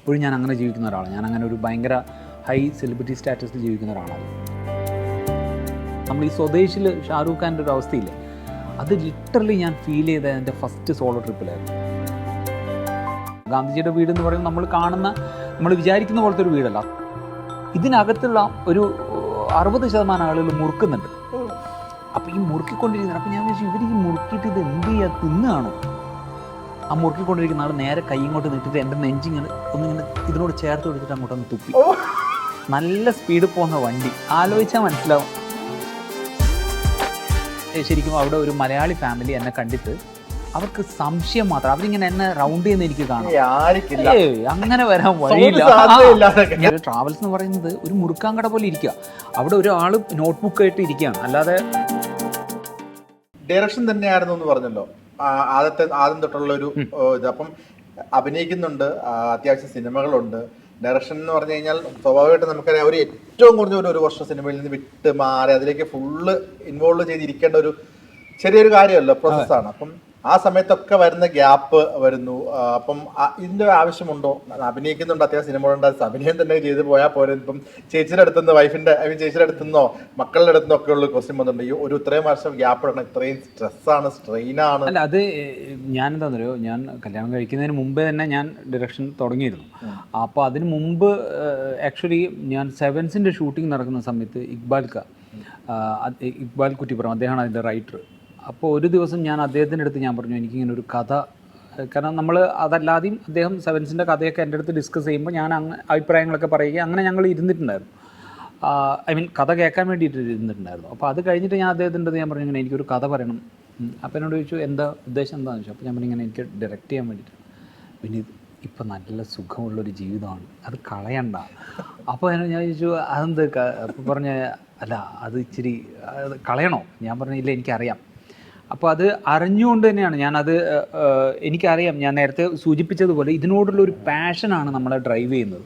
ഇപ്പോഴും ഞാൻ അങ്ങനെ ജീവിക്കുന്ന ഒരാളാണ്. ഞാൻ അങ്ങനെ ഒരു ഭയങ്കര ഹൈ സെലിബ്രിറ്റി സ്റ്റാറ്റസിൽ ജീവിക്കുന്ന ഒരാളാണ്. നമ്മൾ ഈ സ്വദേശിൽ ഷാരൂഖ് ഖാൻ്റെ ഒരു അവസ്ഥയില്ലേ, അത് ലിറ്ററലി ഞാൻ ഫീൽ ചെയ്ത എൻ്റെ ഫസ്റ്റ് സോളോ ട്രിപ്പിലായിരുന്നു. ഗാന്ധിജിയുടെ വീട് എന്ന് പറയുമ്പോൾ നമ്മൾ വിചാരിക്കുന്ന പോലത്തെ ഒരു വീടല്ല. ഇതിനകത്തുള്ള ഒരു 60% ആളുകൾ മുറുക്കുന്നുണ്ട്. അപ്പോൾ ഈ മുറുക്കിക്കൊണ്ടിരിക്കുന്നത്, അപ്പോൾ ഞാൻ വിചാരിച്ചു ഇവർ ഈ മുറുക്കിയിട്ട് ഇത് എന്ത് ചെയ്യുക, തിന്നുകയാണോ? ആ മുറുക്കിക്കൊണ്ടിരിക്കുന്ന ആൾ നേരെ കൈ ഇങ്ങോട്ട് നീട്ടിട്ട് എൻ്റെ നെഞ്ചിങ്ങനെ ഒന്നിങ്ങനെ ഇതിനോട് ചേർത്ത് കൊടുത്തിട്ട് അങ്ങോട്ടൊന്ന് തുപ്പി. നല്ല സ്പീഡിൽ പോകുന്ന വണ്ടി, ആലോചിച്ചാൽ മനസ്സിലാവും. ശരിക്കും അവിടെ ഒരു മലയാളി ഫാമിലി എന്നെ കണ്ടിട്ട് അവർക്ക് സംശയം മാത്രം, അവരിങ്ങനെ എന്നെ റൗണ്ട് ചെയ്യുന്ന എനിക്ക് കാണാം. അങ്ങനെ വരാൻ വഴിയില്ല. ട്രാവൽസ് എന്ന് പറയുന്നത് ഒരു മുറുക്കാങ്കട പോലെ ഇരിക്കുക. അവിടെ ഒരാൾ നോട്ട്ബുക്കായിട്ട് ഇരിക്കുകയാണ്, അല്ലാതെ. ഡയറക്ഷൻ തന്നെയായിരുന്നു എന്ന് പറഞ്ഞല്ലോ, ആദ്യം തൊട്ടുള്ള ഒരു ഇത്. അപ്പം അഭിനയിക്കുന്നുണ്ട്, അത്യാവശ്യം സിനിമകളുണ്ട്. ഡയറക്ഷൻ എന്ന് പറഞ്ഞു കഴിഞ്ഞാൽ സ്വാഭാവികമായിട്ട് നമുക്കറിയാം ഒരു ഏറ്റവും കുറഞ്ഞ ഒരു വർഷം സിനിമയിൽ നിന്ന് വിട്ട് മാറി അതിലേക്ക് ഫുള്ള് ഇൻവോൾവ് ചെയ്തിരിക്കേണ്ട ഒരു ചെറിയൊരു കാര്യമല്ലോ, പ്രോസസ്സാണ്. അപ്പം ആ സമയത്തൊക്കെ വരുന്ന ഗ്യാപ്പ് വരുന്നു. അപ്പം ഇതിന്റെ ആവശ്യമുണ്ടോ? അഭിനയിക്കുന്നുണ്ട്, അത്യാവശ്യം സിനിമകളുണ്ട്, അഭിനയം തന്നെ ചെയ്ത് പോയാൽ പോരെ. ഇപ്പം ചേച്ചിയുടെ അടുത്തുനിന്ന്, ചേച്ചിയുടെ അടുത്തുനിന്നോ മക്കളുടെ അടുത്തുനിന്നോ ഒക്കെ ഉള്ള ക്വസ്റ്റ്യൻ വന്നിട്ടുണ്ട്. ഈ ഒരു ഇത്രയും വർഷം ഗ്യാപ്പ് ഇടണം, ഇത്രയും സ്ട്രെസ്സാണ്, സ്ട്രെയിനാണ്. അല്ല, അത് ഞാൻ എന്താണെന്നറിയോ, ഞാൻ കല്യാണം കഴിക്കുന്നതിന് മുമ്പേ തന്നെ ഞാൻ ഡയറക്ഷൻ തുടങ്ങിയിരുന്നു. അപ്പോൾ അതിന് മുമ്പ് ആക്ച്വലി ഞാൻ സെവൻസിൻ്റെ ഷൂട്ടിംഗ് നടക്കുന്ന സമയത്ത് ഇക്ബാൽ കുറ്റിപ്പുറം, അദ്ദേഹമാണ് അതിൻ്റെ റൈറ്റർ. അപ്പോൾ ഒരു ദിവസം ഞാൻ അദ്ദേഹത്തിൻ്റെ അടുത്ത് ഞാൻ പറഞ്ഞു എനിക്കിങ്ങനെ ഒരു കഥ, കാരണം നമ്മൾ അതല്ലാതെയും അദ്ദേഹം സെവൻസിൻ്റെ കഥയൊക്കെ എൻ്റെ അടുത്ത് ഡിസ്കസ് ചെയ്യുമ്പോൾ ഞാൻ അഭിപ്രായങ്ങളൊക്കെ പറയുക, അങ്ങനെ ഞങ്ങൾ ഇരുന്നിട്ടുണ്ടായിരുന്നു. ഐ മീൻ കഥ കേൾക്കാൻ വേണ്ടിയിട്ട് ഇരുന്നിട്ടുണ്ടായിരുന്നു. അപ്പോൾ അത് കഴിഞ്ഞിട്ട് ഞാൻ അദ്ദേഹത്തിൻ്റെ അടുത്ത് ഞാൻ പറഞ്ഞു ഇങ്ങനെ എനിക്കൊരു കഥ പറയണം. അപ്പോൾ എന്നോട് ചോദിച്ചു എന്താ ഉദ്ദേശം എന്താണെന്ന് ചോദിച്ചു. അപ്പോൾ ഞാൻ പറഞ്ഞു ഇങ്ങനെ എനിക്ക് ഡയറക്റ്റ് ചെയ്യാൻ വേണ്ടിയിട്ട്. പിന്നെ ഇപ്പം നല്ല സുഖമുള്ളൊരു ജീവിതമാണ്, അത് കളയണ്ട. അപ്പോൾ ഞാൻ ചോദിച്ചു അതെന്ത്? അപ്പോൾ പറഞ്ഞ അല്ല അത് ഇച്ചിരി കളയണോ? ഞാൻ പറഞ്ഞില്ല എനിക്കറിയാം. അപ്പോൾ അത് അറിഞ്ഞുകൊണ്ട് തന്നെയാണ് ഞാനത്, എനിക്കറിയാം, ഞാൻ നേരത്തെ സൂചിപ്പിച്ചതുപോലെ ഇതിനോടുള്ള ഒരു പാഷനാണ് നമ്മളെ ഡ്രൈവ് ചെയ്യുന്നത്.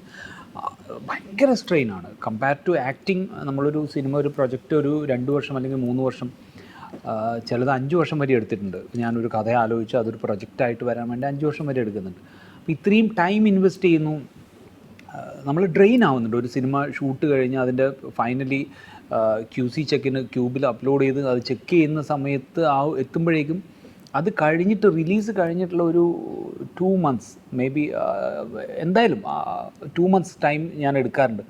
ഭയങ്കര സ്ട്രെയിനാണ് കമ്പയർ ടു ആക്ടിങ്. നമ്മളൊരു സിനിമ, ഒരു പ്രൊജക്റ്റ് ഒരു 2 വർഷം അല്ലെങ്കിൽ 3 വർഷം, ചിലത് 5 വർഷം വരെ എടുത്തിട്ടുണ്ട്. ഞാനൊരു കഥ ആലോചിച്ച് അതൊരു പ്രൊജക്റ്റായിട്ട് വരാൻ വേണ്ടി 5 വർഷം വരെ എടുക്കുന്നുണ്ട്. അപ്പോൾ ഇത്രയും ടൈം ഇൻവെസ്റ്റ് ചെയ്യുന്നു, നമ്മൾ ഡ്രെയിൻ ആവുന്നുണ്ട്. ഒരു സിനിമ ഷൂട്ട് കഴിഞ്ഞ് അതിൻ്റെ ഫൈനലി QC ചെക്കിന് ക്യൂബിൽ അപ്ലോഡ് ചെയ്ത് അത് ചെക്ക് ചെയ്യുന്ന സമയത്ത് എത്തുമ്പോഴേക്കും അത് കഴിഞ്ഞിട്ട് റിലീസ് കഴിഞ്ഞിട്ടുള്ള ഒരു 2 months മേ ബി, എന്തായാലും 2 months ടൈം ഞാൻ എടുക്കാറുണ്ട്.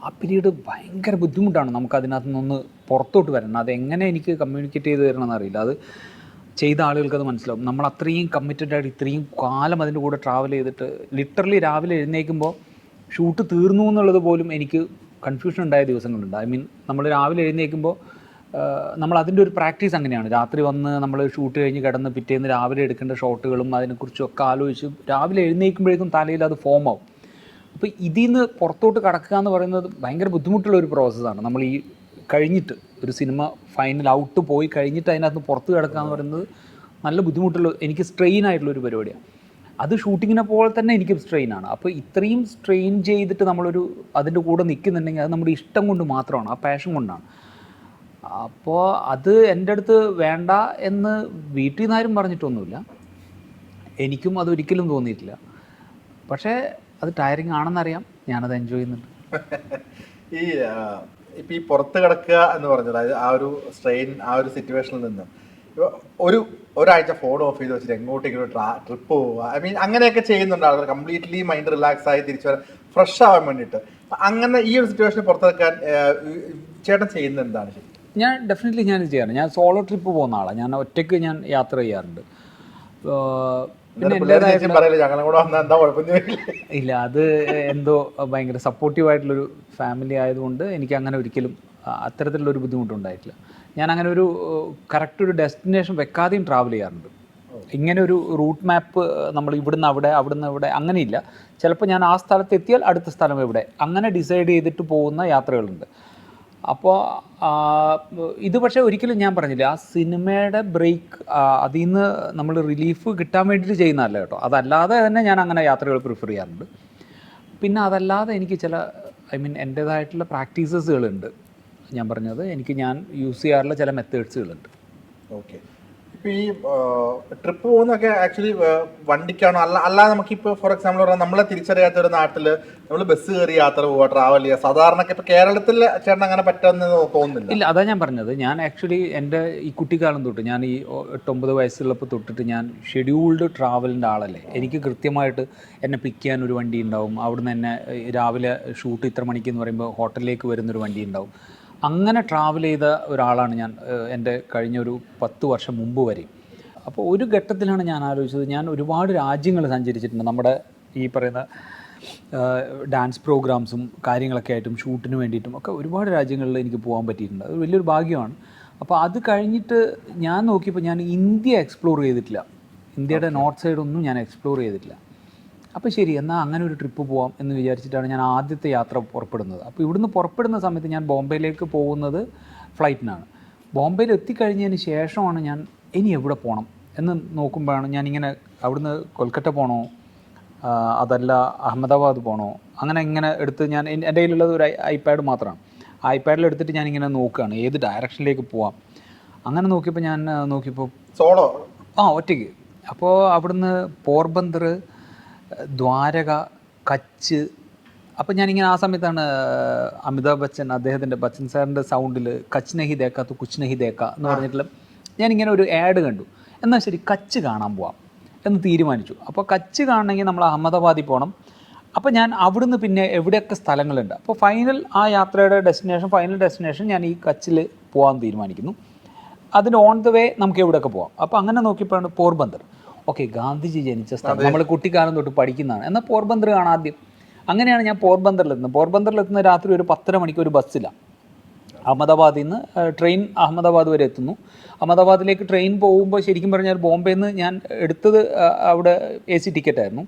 ആ പീരീഡ് ഭയങ്കര ബുദ്ധിമുട്ടാണ് നമുക്ക് അതിനകത്ത് നിന്ന് പുറത്തോട്ട് വരണം. അതെങ്ങനെ എനിക്ക് കമ്മ്യൂണിക്കേറ്റ് ചെയ്ത് തരണമെന്ന് അറിയില്ല. അത് ചെയ്ത ആളുകൾക്ക് അത് മനസ്സിലാവും. നമ്മൾ അത്രയും കമ്മിറ്റഡ് ആയിട്ട് ഇത്രയും കാലം അതിൻ്റെ കൂടെ ട്രാവൽ ചെയ്തിട്ട് ലിറ്ററലി രാവിലെ എഴുന്നേൽക്കുമ്പോൾ ഷൂട്ട് തീർന്നു എന്നുള്ളത് പോലും എനിക്ക് കൺഫ്യൂഷൻ ഉണ്ടായ ദിവസങ്ങളുണ്ട്. ഐ മീൻ നമ്മൾ രാവിലെ എഴുന്നേൽക്കുമ്പോൾ നമ്മൾ അതിൻ്റെ ഒരു പ്രാക്ടീസ് അങ്ങനെയാണ്. രാത്രി വന്ന് നമ്മൾ ഷൂട്ട് കഴിഞ്ഞ് കിടന്ന് പിറ്റേന്ന് രാവിലെ എടുക്കേണ്ട ഷോട്ടുകളും അതിനെക്കുറിച്ചൊക്കെ ആലോചിച്ച് രാവിലെ എഴുന്നേൽക്കുമ്പോഴേക്കും തലയിൽ അത് ഫോം ആവും. അപ്പോൾ ഇതിൽ നിന്ന് പുറത്തോട്ട് കടക്കുക എന്ന് പറയുന്നത് ഭയങ്കര ബുദ്ധിമുട്ടുള്ള ഒരു പ്രോസസ്സാണ്. നമ്മൾ ഈ കഴിഞ്ഞിട്ട് ഒരു സിനിമ ഫൈനൽ ഔട്ട് പോയി കഴിഞ്ഞിട്ട് അതിനകത്ത് പുറത്ത് കിടക്കുക എന്ന് പറയുന്നത് നല്ല ബുദ്ധിമുട്ടുള്ള, എനിക്ക് സ്ട്രെയിൻ ആയിട്ടുള്ളൊരു പരിപാടിയാണ്. അത് ഷൂട്ടിങ്ങിനെ പോലെ തന്നെ എനിക്ക് സ്ട്രെയിനാണ്. അപ്പോൾ ഇത്രയും സ്ട്രെയിൻ ചെയ്തിട്ട് നമ്മളൊരു അതിൻ്റെ കൂടെ നിൽക്കുന്നുണ്ടെങ്കിൽ അത് നമ്മുടെ ഇഷ്ടം കൊണ്ട് മാത്രമാണ്, ആ പാഷൻ കൊണ്ടാണ്. അപ്പോൾ അത് എൻ്റെ അടുത്ത് വേണ്ട എന്ന് വീട്ടിൽ നിന്ന് ആരും പറഞ്ഞിട്ടൊന്നുമില്ല, എനിക്കും അതൊരിക്കലും തോന്നിയിട്ടില്ല. പക്ഷേ അത് ടയറിങ് ആണെന്നറിയാം, ഞാനത് എൻജോയ് ചെയ്യുന്നുണ്ട്. ഇപ്പം ഈ പുറത്ത് കിടക്കുക എന്ന് പറഞ്ഞത്, അതായത് ആ ഒരു സ്ട്രെയിൻ, ആ ഒരു സിറ്റുവേഷനിൽ നിന്ന് ഒരാഴ്ച ഫോൺ ഓഫ് ചെയ്ത് വെച്ചിട്ട് എങ്ങോട്ടെങ്കിലും ട്രിപ്പ് പോവുക, ഐ മീൻ അങ്ങനെയൊക്കെ ചെയ്യുന്നുണ്ട് ആളുകൾ. കംപ്ലീറ്റ്ലി മൈൻഡ് റിലാക്സ് ആയി തിരിച്ചു വരാൻ, ഫ്രഷ് ആവാൻ വേണ്ടിയിട്ട്. അങ്ങനെ ഈ ഒരു സിറ്റുവേഷനിൽ പുറത്തെടുക്കാൻ ചേട്ടൻ ചെയ്യുന്നത് എന്താണ്? ഞാൻ ഡെഫിനറ്റ്ലി ഞാൻ ചെയ്യാറുണ്ട്. ഞാൻ സോളോ ട്രിപ്പ് പോകുന്ന ആളാണ്. ഞാൻ ഒറ്റയ്ക്ക് ഞാൻ യാത്ര ചെയ്യാറുണ്ട്. പിന്നെ ഇല്ല, അത് എന്തോ ഭയങ്കര സപ്പോർട്ടീവായിട്ടുള്ളൊരു ഫാമിലി ആയതുകൊണ്ട് എനിക്ക് അങ്ങനെ ഒരിക്കലും അത്തരത്തിലുള്ളൊരു ബുദ്ധിമുട്ടുണ്ടായിട്ടില്ല. ഞാൻ അങ്ങനെ ഒരു കറക്റ്റ് ഒരു ഡെസ്റ്റിനേഷൻ വെക്കാതെയും ട്രാവൽ ചെയ്യാറുണ്ട്. ഇങ്ങനെ ഒരു റൂട്ട് മാപ്പ് നമ്മൾ ഇവിടുന്ന് അവിടുന്ന് ഇവിടെ അങ്ങനെയില്ല. ചിലപ്പോൾ ഞാൻ ആ സ്ഥലത്ത് എത്തിയാൽ അടുത്ത സ്ഥലം എവിടെ, അങ്ങനെ ഡിസൈഡ് ചെയ്തിട്ട് പോകുന്ന യാത്രകളുണ്ട്. അപ്പോൾ ഇത് പക്ഷേ ഒരിക്കലും ഞാൻ പറഞ്ഞില്ല, ആ സിനിമയുടെ ബ്രേക്ക് അതിൽ നിന്ന് നമ്മൾ റിലീഫ് കിട്ടാൻ വേണ്ടിയിട്ട് ചെയ്യുന്നതല്ല കേട്ടോ. അതല്ലാതെ തന്നെ ഞാൻ അങ്ങനെ യാത്രകൾ പ്രിഫർ ചെയ്യാറുണ്ട്. പിന്നെ അതല്ലാതെ എനിക്ക് ചില എൻ്റേതായിട്ടുള്ള പ്രാക്ടീസസുകളുണ്ട്. ഞാൻ പറഞ്ഞത്, ഞാൻ യൂസ് ചെയ്യാറുള്ള ചില മെത്തേഡ്സുകളുണ്ട്. ഓക്കെ. ഇപ്പൊ ഈ ട്രിപ്പ് പോകുന്നൊക്കെ ആക്ച്വലി വണ്ടിക്കാണോ അല്ലാതെ നമുക്കിപ്പോ ഫോർ എക്സാമ്പിൾ പറഞ്ഞാൽ നമ്മളെ തിരിച്ചറിയാത്ത ഒരു നാട്ടില് നമ്മൾ ബസ് കയറി യാത്ര പോവുക, ട്രാവൽ ചെയ്യുക, സാധാരണ ഇപ്പൊ കേരളത്തിൽ ചേട്ടൻ അങ്ങനെ പറ്റുമെന്ന് തോന്നുന്നില്ല. ഇല്ല, അതാ ഞാൻ പറഞ്ഞത്. ഞാൻ ആക്ച്വലി എൻ്റെ ഈ കുട്ടിക്കാലം തൊട്ട്, ഞാൻ ഈ 8-9 വയസ്സുള്ളപ്പോൾ തൊട്ടിട്ട് ഞാൻ ഷെഡ്യൂൾഡ് ട്രാവലിൻ്റെ ആളല്ലേ. എനിക്ക് കൃത്യമായിട്ട് എന്നെ പിക്ക് ചെയ്യാൻ ഒരു വണ്ടി ഉണ്ടാവും, അവിടുന്ന് എന്നെ രാവിലെ ഷൂട്ട് ഇത്ര മണിക്ക് എന്ന് പറയുമ്പോൾ ഹോട്ടലിലേക്ക് വരുന്നൊരു വണ്ടി ഉണ്ടാവും. അങ്ങനെ ട്രാവൽ ചെയ്ത ഒരാളാണ് ഞാൻ എൻ്റെ കഴിഞ്ഞൊരു 10 വർഷം മുമ്പ് വരെ. അപ്പോൾ ഒരു ഘട്ടത്തിലാണ് ഞാൻ ആലോചിച്ചത്, ഞാൻ ഒരുപാട് രാജ്യങ്ങൾ സഞ്ചരിച്ചിട്ടുണ്ട്. നമ്മുടെ ഈ പറയുന്ന ഡാൻസ് പ്രോഗ്രാംസും കാര്യങ്ങളൊക്കെ ആയിട്ടും ഷൂട്ടിന് വേണ്ടിയിട്ടും ഒക്കെ ഒരുപാട് രാജ്യങ്ങളിൽ എനിക്ക് പോകാൻ പറ്റിയിട്ടുണ്ട്. അത് വലിയൊരു ഭാഗ്യമാണ്. അപ്പോൾ അത് കഴിഞ്ഞിട്ട് ഞാൻ നോക്കിയപ്പോൾ ഞാൻ ഇന്ത്യ എക്സ്പ്ലോർ ചെയ്തിട്ടില്ല. ഇന്ത്യയുടെ നോർത്ത് സൈഡൊന്നും ഞാൻ എക്സ്പ്ലോർ ചെയ്തിട്ടില്ല. അപ്പോൾ ശരി, എന്നാൽ അങ്ങനെ ഒരു ട്രിപ്പ് പോകാം എന്ന് വിചാരിച്ചിട്ടാണ് ഞാൻ ആദ്യത്തെ യാത്ര പുറപ്പെടുന്നത്. അപ്പോൾ ഇവിടുന്ന് പുറപ്പെടുന്ന സമയത്ത് ഞാൻ ബോംബെയിലേക്ക് പോകുന്നത് ഫ്ലൈറ്റിനാണ്. ബോംബെയിൽ എത്തിക്കഴിഞ്ഞതിന് ശേഷമാണ് ഞാൻ ഇനി എവിടെ പോകണം എന്ന് നോക്കുമ്പോഴാണ് ഞാനിങ്ങനെ അവിടുന്ന് കൊൽക്കത്ത പോകണോ അതല്ല അഹമ്മദാബാദ് പോകണോ അങ്ങനെ ഇങ്ങനെ എടുത്ത് ഞാൻ എൻ്റെ കയ്യിലുള്ളത് ഒരു ഐപാഡ് മാത്രമാണ്. ആ ഐപാഡിൽ എടുത്തിട്ട് ഞാനിങ്ങനെ നോക്കുകയാണ് ഏത് ഡയറക്ഷനിലേക്ക് പോവാം. അങ്ങനെ നോക്കിയപ്പോൾ ഞാൻ സോളോ ഒറ്റയ്ക്ക്. അപ്പോൾ അവിടുന്ന് പോർബന്ദർ, ദ്വാരക, കച്ച്. അപ്പോൾ ഞാനിങ്ങനെ ആ സമയത്താണ് അമിതാഭ് ബച്ചൻ, അദ്ദേഹത്തിൻ്റെ ബച്ചൻ സാറിൻ്റെ സൗണ്ടിൽ കച്ച് നഹി ദേക്ക തു കുച്ച് നഹി ദേക്ക എന്ന് പറഞ്ഞിട്ടുള്ള ഞാനിങ്ങനെ ഒരു ആഡ് കണ്ടു. എന്നാൽ ശരി, കച്ച് കാണാൻ പോവാം എന്ന് തീരുമാനിച്ചു. അപ്പോൾ കച്ച് കാണണമെങ്കിൽ നമ്മൾ അഹമ്മദാബാദിൽ പോകണം. അപ്പോൾ ഞാൻ അവിടുന്ന് പിന്നെ എവിടെയൊക്കെ സ്ഥലങ്ങളുണ്ട്. അപ്പോൾ ആ യാത്രയുടെ ഫൈനൽ ഡെസ്റ്റിനേഷൻ ഞാൻ ഈ കച്ചിൽ പോകാൻ തീരുമാനിക്കുന്നു. അതിന് ഓൺ ദ വേ നമുക്ക് എവിടെയൊക്കെ പോകാം. അപ്പോൾ അങ്ങനെ നോക്കിയപ്പോഴാണ് പോർബന്ദർ. ഓക്കെ, ഗാന്ധിജി ജനിച്ച സ്ഥലം നമ്മൾ കുട്ടിക്കാലം തൊട്ട് പഠിക്കുന്നതാണ്. എന്നാൽ പോർബന്ദർ കാണാൻ ആദ്യം. അങ്ങനെയാണ് ഞാൻ പോർബന്ദറിലെത്തുന്ന രാത്രി ഒരു 10:30 മണിക്ക് ഒരു ബസ്സിലാണ്. അഹമ്മദാബാദിൽ നിന്ന് ട്രെയിൻ അഹമ്മദാബാദ് വരെ എത്തുന്നു. അഹമ്മദാബാദിലേക്ക് ട്രെയിൻ പോകുമ്പോൾ ശരിക്കും പറഞ്ഞാൽ ബോംബെയിൽ നിന്ന് ഞാൻ എടുത്തത് അവിടെ AC ടിക്കറ്റായിരുന്നു.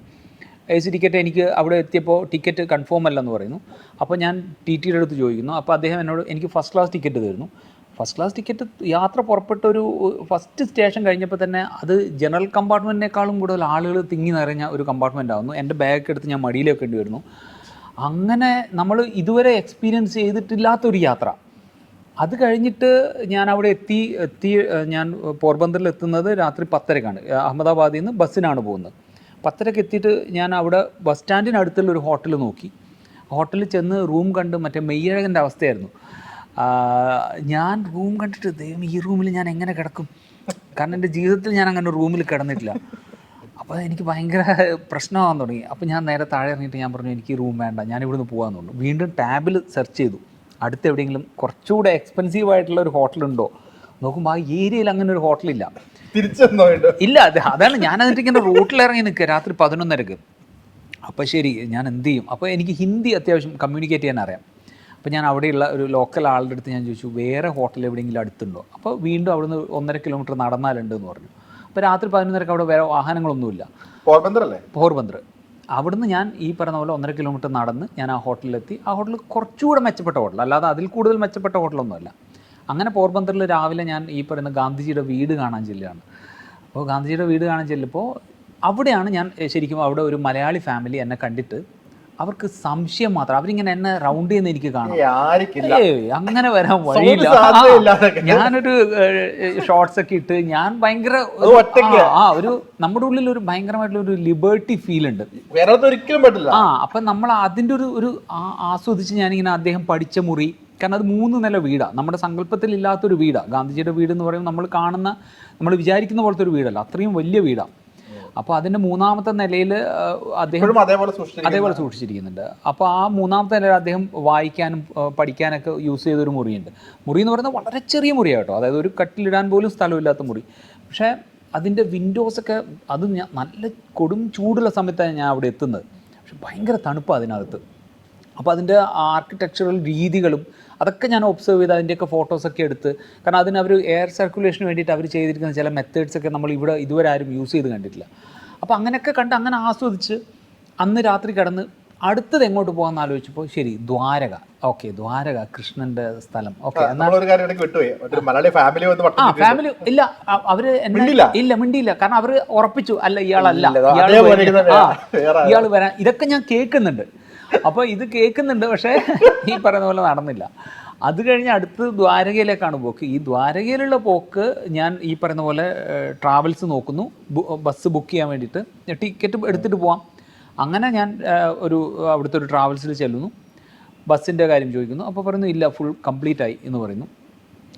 AC ടിക്കറ്റ് എനിക്ക് അവിടെ എത്തിയപ്പോൾ ടിക്കറ്റ് കൺഫേം അല്ലെന്ന് പറയുന്നു. അപ്പോൾ ഞാൻ TTയുടെ അടുത്ത് ചോദിക്കുന്നു. അപ്പോൾ അദ്ദേഹം എനിക്ക് ഫസ്റ്റ് ക്ലാസ് ടിക്കറ്റ് തരുന്നു. ഫസ്റ്റ് ക്ലാസ് ടിക്കറ്റ് യാത്ര പുറപ്പെട്ട ഒരു ഫസ്റ്റ് സ്റ്റേഷൻ കഴിഞ്ഞപ്പോൾ തന്നെ അത് ജനറൽ കമ്പാർട്ട്മെൻറ്റിനേക്കാളും കൂടുതൽ ആളുകൾ തിങ്ങി നിറഞ്ഞ ഒരു കമ്പാർട്ട്മെൻ്റ് ആവുന്നു. എൻ്റെ ബാഗ് എടുത്ത് ഞാൻ മടിയിൽ വെക്കേണ്ടി വരുന്നു. അങ്ങനെ നമ്മൾ ഇതുവരെ എക്സ്പീരിയൻസ് ചെയ്തിട്ടില്ലാത്തൊരു യാത്ര. അത് കഴിഞ്ഞിട്ട് ഞാൻ അവിടെ എത്തി ഞാൻ പോർബന്ദറിൽ എത്തുന്നത് രാത്രി 10:30-ക്കാണ്. അഹമ്മദാബാദിൽ നിന്ന് ബസ്സിനാണ് പോകുന്നത്. 10:30-ക്ക് എത്തിയിട്ട് ഞാൻ അവിടെ ബസ് സ്റ്റാൻഡിനടുത്തുള്ള ഒരു ഹോട്ടൽ നോക്കി. ഹോട്ടലിൽ ചെന്ന് റൂം കണ്ട് മറ്റേ മെയ്യഴകൻ്റെ അവസ്ഥയായിരുന്നു. ഞാൻ റൂം കണ്ടിട്ട് ദൈവം ഈ റൂമിൽ ഞാൻ എങ്ങനെ കിടക്കും, കാരണം എൻ്റെ ജീവിതത്തിൽ ഞാൻ അങ്ങനെ റൂമിൽ കിടന്നിട്ടില്ല. അപ്പോൾ എനിക്ക് ഭയങ്കര പ്രശ്നമാകാൻ തുടങ്ങി. അപ്പോൾ ഞാൻ നേരെ താഴെ ഇറങ്ങിയിട്ട് ഞാൻ പറഞ്ഞു എനിക്ക് റൂം വേണ്ട, ഞാൻ ഇവിടുന്ന് പോകാമെന്ന് പറഞ്ഞു. വീണ്ടും ടാബിൽ സെർച്ച് ചെയ്തു അടുത്ത് എവിടെയെങ്കിലും കുറച്ചുകൂടെ എക്സ്പെൻസീവ് ആയിട്ടുള്ള ഒരു ഹോട്ടലുണ്ടോ. നോക്കുമ്പോൾ ആ ഏരിയയിൽ അങ്ങനെ ഒരു ഹോട്ടലില്ല. ഇല്ല, അതാണ് ഞാൻ എന്നിട്ട് ഇങ്ങനെ റൂട്ടിൽ ഇറങ്ങി നിൽക്കുക രാത്രി 11:30-ക്ക്. അപ്പോൾ ശരി, ഞാൻ എന്ത് ചെയ്യും? അപ്പോൾ എനിക്ക് ഹിന്ദി അത്യാവശ്യം കമ്മ്യൂണിക്കേറ്റ് ചെയ്യാൻ അറിയാം. അപ്പോൾ ഞാൻ അവിടെയുള്ള ഒരു ലോക്കൽ ആളുടെ അടുത്ത് ഞാൻ ചോദിച്ചു വേറെ ഹോട്ടൽ എവിടെയെങ്കിലും അടുത്തുണ്ടോ. അപ്പോൾ വീണ്ടും അവിടുന്ന് 1.5 കിലോമീറ്റർ നടന്നാലുണ്ടെന്ന് പറഞ്ഞു. അപ്പോൾ രാത്രി 11:30-ക്ക് അവിടെ വേറെ വാഹനങ്ങളൊന്നുമില്ല. പോർബന്ദർ. അവിടുന്ന് ഞാൻ ഈ പറഞ്ഞ പോലെ 1.5 കിലോമീറ്റർ നടന്ന് ഞാൻ ആ ഹോട്ടലിലെത്തി. ആ ഹോട്ടൽ കുറച്ചുകൂടെ മെച്ചപ്പെട്ട ഹോട്ടൽ, അല്ലാതെ അതിൽ കൂടുതൽ മെച്ചപ്പെട്ട ഹോട്ടലൊന്നുമല്ല. അങ്ങനെ പോർബന്ദറിൽ രാവിലെ ഞാൻ ഈ പറയുന്ന ഗാന്ധിജിയുടെ വീട് കാണാൻ ചെല്ലുകയാണ്. അപ്പോൾ ഗാന്ധിജിയുടെ വീട് കാണാൻ ചെല്ലുമ്പോൾ അവിടെയാണ് ഞാൻ ശരിക്കും അവിടെ ഒരു മലയാളി ഫാമിലി എന്നെ കണ്ടിട്ട് അവർക്ക് സംശയം മാത്രം, അവരിങ്ങനെ എന്നെ റൗണ്ട് ചെയ്യുന്ന എനിക്ക് കാണാം. അങ്ങനെ വരാൻ വഴിയില്ല. ഞാനൊരു ഷോർട്സ് ഒക്കെ ഇട്ട് ഞാൻ ഭയങ്കര ഒരു നമ്മുടെ ഉള്ളിൽ ഒരു ഭയങ്കരമായിട്ടുള്ള ഒരു ലിബർട്ടി ഫീൽ ഉണ്ട്. അപ്പം നമ്മൾ അതിൻ്റെ ഒരു ആസ്വദിച്ച് ഞാനിങ്ങനെ അദ്ദേഹം പഠിച്ച മുറി, കാരണം അത് 3 നില വീടാണ്. നമ്മുടെ സങ്കല്പത്തിൽ ഇല്ലാത്തൊരു വീടാണ് ഗാന്ധിജിയുടെ വീട് എന്ന് പറയുമ്പോൾ. നമ്മൾ വിചാരിക്കുന്ന പോലത്തെ ഒരു വീടല്ല, അത്രയും വലിയ വീടാണ്. അപ്പോൾ അതിൻ്റെ 3ാമത്തെ നിലയിൽ അദ്ദേഹം അതേപോലെ സൂക്ഷിച്ചിരിക്കുന്നുണ്ട്. അപ്പോൾ ആ 3ാമത്തെ നിലയിൽ അദ്ദേഹം വായിക്കാനും പഠിക്കാനൊക്കെ യൂസ് ചെയ്തൊരു മുറിയുണ്ട്. മുറി എന്ന് പറയുന്നത് വളരെ ചെറിയ മുറിയാണ് കേട്ടോ, അതായത് ഒരു കട്ടിലിടാൻ പോലും സ്ഥലമില്ലാത്ത മുറി. പക്ഷേ അതിൻ്റെ വിൻഡോസൊക്കെ അത് നല്ല കൊടും ചൂടുള്ള സമയത്താണ് ഞാൻ അവിടെ എത്തുന്നത്. പക്ഷെ ഭയങ്കര തണുപ്പാണ് അതിനകത്ത്. അപ്പോൾ അതിൻ്റെ ആർക്കിടെക്ചറൽ രീതികളും അതൊക്കെ ഞാൻ ഒബ്സർവ് ചെയ്ത് അതിൻ്റെയൊക്കെ ഫോട്ടോസൊക്കെ എടുത്ത്, കാരണം അതിന് അവർ എയർ സർക്കുലേഷന് വേണ്ടിയിട്ട് അവർ ചെയ്തിരിക്കുന്ന ചില മെത്തേഡ്സൊക്കെ നമ്മൾ ഇവിടെ ഇതുവരെ ആരും യൂസ് ചെയ്ത് കണ്ടിട്ടില്ല. അപ്പോൾ അങ്ങനെയൊക്കെ കണ്ട് അങ്ങനെ ആസ്വദിച്ച് അന്ന് രാത്രി കിടന്ന് അടുത്തത് എങ്ങോട്ട് പോകാമെന്ന് ആലോചിച്ചപ്പോൾ ശരി ദ്വാരക. ഓക്കെ, ദ്വാരക കൃഷ്ണൻ്റെ സ്ഥലം. ഓക്കെ, ഫാമിലി ഇല്ല, അവർ മിണ്ടിയില്ല. കാരണം അവർ ഉറപ്പിച്ചു അല്ല ഇയാളല്ല, ഇയാൾ വരാൻ. ഇതൊക്കെ ഞാൻ കേൾക്കുന്നുണ്ട്. അപ്പോൾ ഇത് കേൾക്കുന്നുണ്ട്, പക്ഷേ ഈ പറയുന്ന പോലെ നടന്നില്ല. അത് കഴിഞ്ഞ് അടുത്ത് ദ്വാരകയിലേക്കാണ് പോക്ക്. ഈ ദ്വാരകയിലുള്ള പോക്ക് ഞാൻ ഈ പറയുന്ന പോലെ ട്രാവൽസ് നോക്കുന്നു, ബസ് ബുക്ക് ചെയ്യാൻ വേണ്ടിയിട്ട്, ടിക്കറ്റ് എടുത്തിട്ട് പോവാം. അങ്ങനെ ഞാൻ അവിടുത്തെ ഒരു ട്രാവൽസിൽ ചെല്ലുന്നു, ബസ്സിൻ്റെ കാര്യം ചോദിക്കുന്നു. അപ്പോൾ പറയുന്നു ഇല്ല, ഫുൾ കംപ്ലീറ്റ് ആയി എന്ന് പറയുന്നു.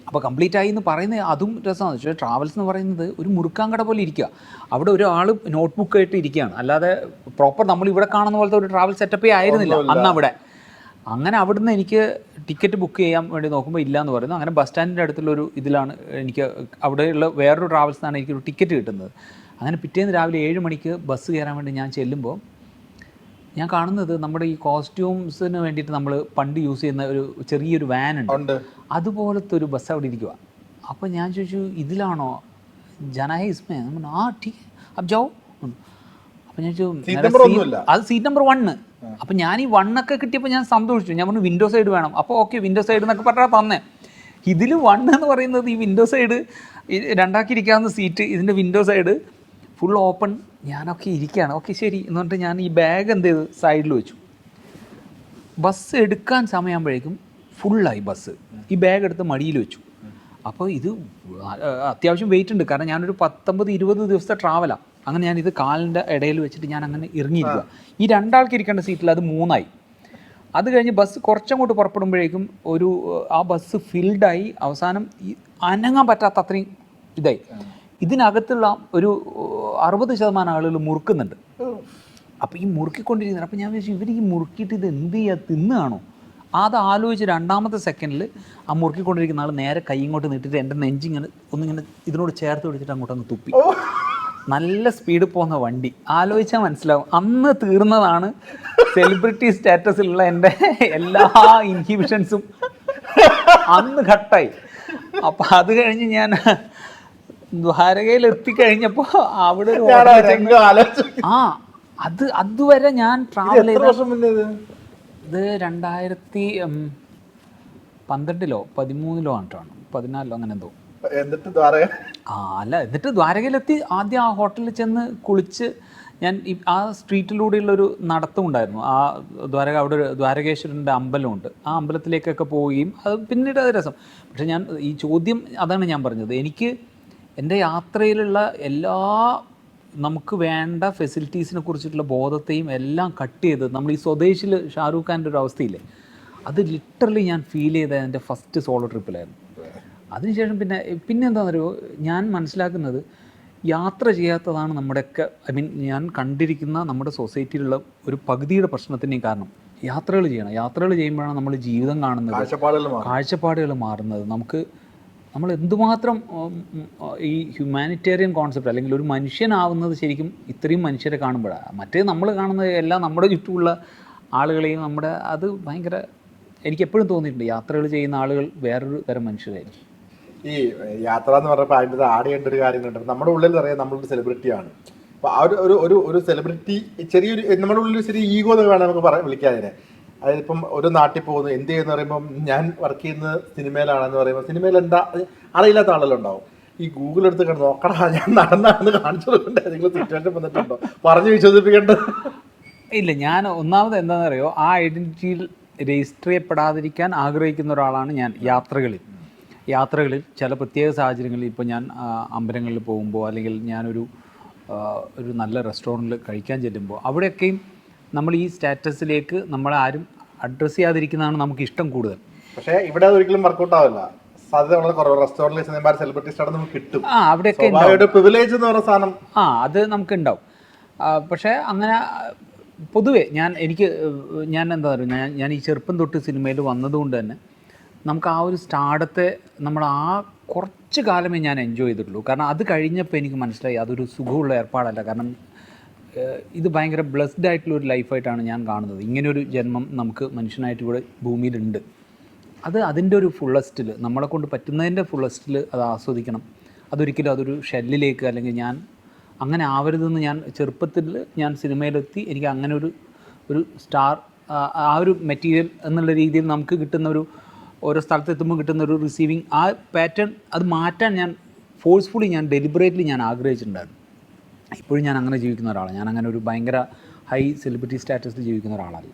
അപ്പോൾ കംപ്ലീറ്റ് ആയി എന്ന് പറയുന്നത് അതും രസമാണ്. പക്ഷേ ട്രാവൽസ് എന്ന് പറയുന്നത് ഒരു മുറുക്കാങ്കട പോലെ ഇരിക്കുക. അവിടെ ഒരാൾ നോട്ട്ബുക്കായിട്ട് ഇരിക്കുകയാണ്, അല്ലാതെ പ്രോപ്പർ നമ്മൾ ഇവിടെ കാണുന്ന പോലത്തെ ഒരു ട്രാവൽ സെറ്റപ്പേ ആയിരുന്നില്ല അന്ന് അവിടെ. അങ്ങനെ അവിടുന്ന് എനിക്ക് ടിക്കറ്റ് ബുക്ക് ചെയ്യാൻ വേണ്ടി നോക്കുമ്പോൾ ഇല്ല എന്ന് പറയുന്നു. അങ്ങനെ ബസ് സ്റ്റാൻഡിൻ്റെ അടുത്തുള്ളൊരു ഇതിലാണ് എനിക്ക് അവിടെയുള്ള വേറൊരു ട്രാവൽസിനാണ് എനിക്കൊരു ടിക്കറ്റ് കിട്ടുന്നത്. അങ്ങനെ പിറ്റേന്ന് രാവിലെ 7 മണിക്ക് ബസ് കയറാൻ വേണ്ടി ഞാൻ ചെല്ലുമ്പോൾ ഞാൻ കാണുന്നത് നമ്മുടെ ഈ കോസ്റ്റ്യൂംസിന് വേണ്ടിയിട്ട് നമ്മൾ പണ്ട് യൂസ് ചെയ്യുന്ന ഒരു ചെറിയൊരു വാൻ ഉണ്ട്, അതുപോലത്തെ ഒരു ബസ് അവിടെ ഇരിക്കുക. അപ്പോൾ ഞാൻ ചോദിച്ചു ഇതിലാണോ ജനാഹെ ഇസ്മേ? ആ ടീക്ക് അബ് ജാओ. അപ്പോൾ ഞാൻ ചോദിച്ചു അത് സീറ്റ് നമ്പർ 1. അപ്പം ഞാൻ ഈ 1 ഒക്കെ കിട്ടിയപ്പോൾ ഞാൻ സന്തോഷിച്ചു. ഞാൻ പറഞ്ഞു വിൻഡോ സൈഡ് വേണം. അപ്പോൾ ഓക്കെ വിൻഡോ സൈഡ് എന്നൊക്കെ പറഞ്ഞാൽ തന്നെ. ഇതിൽ 1 എന്ന് പറയുന്നത് ഈ വിൻഡോ സൈഡ് രണ്ടാക്കിയിരിക്കാവുന്ന സീറ്റ്, ഇതിൻ്റെ വിൻഡോ സൈഡ് ഫുൾ ഓപ്പൺ. ഞാനൊക്കെ ഇരിക്കുകയാണ്, ഓക്കെ ശരി എന്ന് പറഞ്ഞിട്ട് ഞാൻ ഈ ബാഗ് എന്ത് ചെയ്തു സൈഡിൽ വെച്ചു. ബസ് എടുക്കാൻ സമയമാകുമ്പോഴേക്കും ഫുള്ളായി ബസ്. ഈ ബാഗ് എടുത്ത് മടിയിൽ വെച്ചു. അപ്പോൾ ഇത് അത്യാവശ്യം വെയിറ്റ് ഉണ്ട്, കാരണം ഞാനൊരു 19-20 ദിവസത്തെ ട്രാവലാണ്. അങ്ങനെ ഞാനിത് കാലിൻ്റെ ഇടയിൽ വെച്ചിട്ട് ഞാൻ അങ്ങനെ ഇറങ്ങിയിരിക്കുക. ഈ 2 ആൾക്ക് ഇരിക്കേണ്ട സീറ്റിൽ അത് 3 ആയി. അത് കഴിഞ്ഞ് ബസ് കുറച്ചങ്ങോട്ട് പുറപ്പെടുമ്പോഴേക്കും ആ ബസ് ഫിൽഡായി. അവസാനം ഈ അനങ്ങാൻ പറ്റാത്ത അത്രയും ഇതായി. ഇതിനകത്തുള്ള ഒരു 60% ആളുകൾ മുറുക്കുന്നുണ്ട്. അപ്പോൾ ഈ മുറുക്കിക്കൊണ്ടിരിക്കുന്നത്, അപ്പോൾ ഞാൻ വിചാരിച്ചു ഇവർ ഈ മുറുക്കിയിട്ട് ഇത് എന്ത് ചെയ്യുക, തിന്നുകയാണോ? അത് ആലോചിച്ച് 2ാമത്തെ സെക്കൻഡിൽ ആ മുറുക്കിക്കൊണ്ടിരിക്കുന്ന ആൾ നേരെ കൈ ഇങ്ങോട്ട് നീട്ടിട്ട് എൻ്റെ നെഞ്ചിങ്ങനെ ഒന്നിങ്ങനെ ഇതിനോട് ചേർത്ത് പിടിച്ചിട്ട് അങ്ങോട്ടൊന്ന് തുപ്പി. നല്ല സ്പീഡ് പോകുന്ന വണ്ടി. ആലോചിച്ചാൽ മനസ്സിലാവും അന്ന് തീർന്നതാണ് സെലിബ്രിറ്റി സ്റ്റാറ്റസിലുള്ള എൻ്റെ എല്ലാ ഇൻഹിബിഷൻസും അന്ന് ഘട്ടായി. അപ്പം അത് കഴിഞ്ഞ് ഞാൻ ദ്വാരകയിൽ എത്തിക്കഴിഞ്ഞപ്പോൾ അവിടെ അതുവരെ ഞാൻ ട്രാവൽ ചെയ്ത ഇത് 2012-ലോ 2013-ലോ ആയിട്ടാണ്, 2014-ലോ അങ്ങനെ എന്തോ. എന്നിട്ട് ദ്വാരകയിലെത്തി. ആദ്യം ആ ഹോട്ടലിൽ ചെന്ന് കുളിച്ച് ഞാൻ ആ സ്ട്രീറ്റിലൂടെയുള്ളൊരു നടത്തമുണ്ടായിരുന്നു. ആ അവിടെ ദ്വാരകേശ്വരൻ്റെ അമ്പലമുണ്ട്. ആ അമ്പലത്തിലേക്കൊക്കെ പോവുകയും അത് പിന്നീട് അത് രസം. പക്ഷെ ഞാൻ ഈ ചോദ്യം അതാണ് ഞാൻ പറഞ്ഞത്. എനിക്ക് എൻ്റെ യാത്രയിലുള്ള നമുക്ക് വേണ്ട ഫെസിലിറ്റീസിനെ കുറിച്ചിട്ടുള്ള ബോധത്തെയും എല്ലാം കട്ട് ചെയ്ത് നമ്മൾ ഈ സ്വദേശിൽ ഷാരൂഖ് ഖാൻ്റെ ഒരു അവസ്ഥയില്ലേ, അത് ലിറ്ററലി ഞാൻ ഫീൽ ചെയ്തത് എൻ്റെ ഫസ്റ്റ് സോളോ ട്രിപ്പിലായിരുന്നു. അതിനുശേഷം പിന്നെ എന്താണെന്ന് അറിയുമോ, ഞാൻ മനസ്സിലാക്കുന്നത് യാത്ര ചെയ്യാത്തതാണ് നമ്മുടെയൊക്കെ ഞാൻ കണ്ടിരിക്കുന്ന നമ്മുടെ സൊസൈറ്റിയിലുള്ള ഒരു പകുതിയുടെ പ്രശ്നത്തിൻ്റെയും കാരണം. യാത്രകൾ ചെയ്യണം. യാത്രകൾ ചെയ്യുമ്പോഴാണ് നമ്മൾ ജീവിതം കാണുന്നത്, കാഴ്ചപ്പാടുകൾ മാറുന്നത്. നമ്മൾ എന്തുമാത്രം ഈ ഹ്യൂമാനിറ്റേറിയൻ കോൺസെപ്റ്റ് അല്ലെങ്കിൽ ഒരു മനുഷ്യനാവുന്നത് ശരിക്കും ഇത്രയും മനുഷ്യരെ കാണുമ്പോഴാണ്. മറ്റേ നമ്മൾ കാണുന്നത് എല്ലാം നമ്മുടെ ചുറ്റുമുള്ള ആളുകളെയും അത് ഭയങ്കര എനിക്കെപ്പോഴും തോന്നിയിട്ടുണ്ട് യാത്രകൾ ചെയ്യുന്ന ആളുകൾ വേറൊരു തരം മനുഷ്യരായിരിക്കും. ഈ യാത്ര എന്ന് പറഞ്ഞപ്പോൾ അതിൻ്റെ ആടേണ്ട ഒരു കാര്യം കണ്ടത് നമ്മുടെ ഉള്ളിൽ അറിയാം നമ്മളൊരു സെലിബ്രിറ്റിയാണ്. അപ്പോൾ ആ ഒരു സെലിബ്രിറ്റി ചെറിയൊരു നമ്മുടെ ഉള്ളിൽ ചെറിയ ഈഗോ എന്ന് വേണം നമുക്ക് വിളിക്കാതിനെ. അതായത് ഇപ്പം ഒരു നാട്ടിൽ പോകുന്നു എന്ത് ചെയ്യുന്ന പറയുമ്പം ഞാൻ വർക്ക് ചെയ്യുന്നത് സിനിമയിലാണെന്ന് പറയുമ്പോൾ സിനിമയിൽ എന്താ അറിയില്ലാത്ത ആളുകളുണ്ടാവും. ഈ ഗൂഗിൾ എടുത്ത് കണ്ട് നോക്കടാ ഞാൻ നടന്നാണെന്ന് കാണിച്ചു കൊടുക്കേണ്ട ഏതെങ്കിലും സിറ്റുവേഷൻ വന്നിട്ടുണ്ടോ പറഞ്ഞു വിശ്വസിപ്പിക്കേണ്ടത്? ഇല്ല, ഞാൻ ഒന്നാമത് എന്താണെന്ന് അറിയോ, ആ ഐഡൻറ്റിറ്റിയിൽ രജിസ്റ്റർ ചെയ്യപ്പെടാതിരിക്കാൻ ആഗ്രഹിക്കുന്ന ഒരാളാണ് ഞാൻ. യാത്രകളിൽ ചില പ്രത്യേക സാഹചര്യങ്ങളിൽ ഇപ്പോൾ ഞാൻ അമ്പലങ്ങളിൽ പോകുമ്പോൾ അല്ലെങ്കിൽ ഞാനൊരു നല്ല റെസ്റ്റോറൻറ്റിൽ കഴിക്കാൻ ചെല്ലുമ്പോൾ അവിടെയൊക്കെയും നമ്മൾ ഈ സ്റ്റാറ്റസിലേക്ക് നമ്മളെ ആരും അഡ്രസ്സ് ചെയ്യാതിരിക്കുന്നതാണ് നമുക്ക് ഇഷ്ടം കൂടുതൽ. പക്ഷേ ഇവിടെ ഒരിക്കലും വർക്കൗട്ട് ആവില്ല, സാധ്യത വളരെ കുറവ്. റെസ്റ്റോറൻറ്റിൽ സെലിബ്രിറ്റി സ്റ്റാർ നമുക്ക് കിട്ടും, അവിടെയൊക്കെ പ്രിവിലേജ് എന്ന് പറയുന്ന സാധനം അത് നമുക്ക് ഉണ്ടാവും. പക്ഷേ അങ്ങനെ പൊതുവേ ഞാൻ എന്താ പറയുക, ഞാൻ ഈ ചെറുപ്പം തൊട്ട് സിനിമയിൽ വന്നതുകൊണ്ട് തന്നെ നമുക്ക് ആ ഒരു സ്റ്റാർഡത്തെ നമ്മൾ ആ കുറച്ച് കാലമേ ഞാൻ എൻജോയ് ചെയ്തിട്ടുള്ളൂ. കാരണം അത് കഴിഞ്ഞപ്പോൾ എനിക്ക് മനസ്സിലായി അതൊരു സുഖമുള്ള ഏർപ്പാടല്ല. കാരണം ഇത് ഭയങ്കര ബ്ലെസ്ഡ് ആയിട്ടുള്ള ഒരു ലൈഫായിട്ടാണ് ഞാൻ കാണുന്നത്. ഇങ്ങനെയൊരു ജന്മം നമുക്ക് മനുഷ്യനായിട്ട് ഇവിടെ ഭൂമിയിലുണ്ട്. അതിൻ്റെ ഒരു ഫുള്ളസ്റ്റിൽ നമ്മളെ കൊണ്ട് പറ്റുന്നതിൻ്റെ ഫുള്ളസ്റ്റിൽ അത് ആസ്വദിക്കണം. അതൊരിക്കലും അതൊരു ഷെല്ലിലേക്ക് അല്ലെങ്കിൽ ഞാൻ അങ്ങനെ ആവരുതെന്ന് ഞാൻ ചെറുപ്പത്തിൽ ഞാൻ സിനിമയിലെത്തി. എനിക്ക് അങ്ങനെ ഒരു സ്റ്റാർ ആ ഒരു മെറ്റീരിയൽ എന്നുള്ള രീതിയിൽ നമുക്ക് കിട്ടുന്ന ഓരോ സ്ഥലത്തെത്തുമ്പോൾ കിട്ടുന്ന ഒരു റിസീവിങ് ആ പാറ്റേൺ അത് മാറ്റാൻ ഞാൻ ഫോഴ്സ്ഫുള്ളി ഞാൻ ഡെലിബറേറ്റ്ലി ഞാൻ ആഗ്രഹിച്ചിട്ടുണ്ടായിരുന്നു. ഇപ്പോഴും ഞാൻ അങ്ങനെ ജീവിക്കുന്ന ഒരാളാണ്. ഞാൻ അങ്ങനെ ഒരു ഭയങ്കര ഹൈ സെലിബ്രിറ്റി സ്റ്റാറ്റസിൽ ജീവിക്കുന്ന ഒരാളല്ല.